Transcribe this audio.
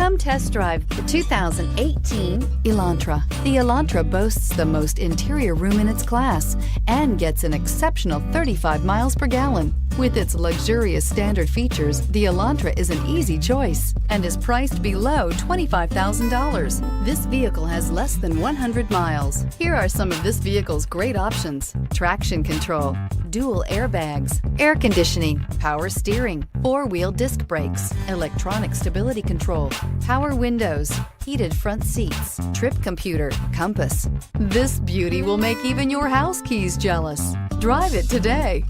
Come test drive the 2018 Elantra. The Elantra boasts the most interior room in its class and gets an exceptional 35 miles per gallon. With its luxurious standard features, the Elantra is an easy choice and is priced below $25,000. This vehicle has less than 100 miles. Here are some of this vehicle's great options: traction control, dual airbags, air conditioning, power steering, four-wheel disc brakes, electronic stability control, power windows, heated front seats, trip computer, compass. This beauty will make even your house keys jealous. Drive it today.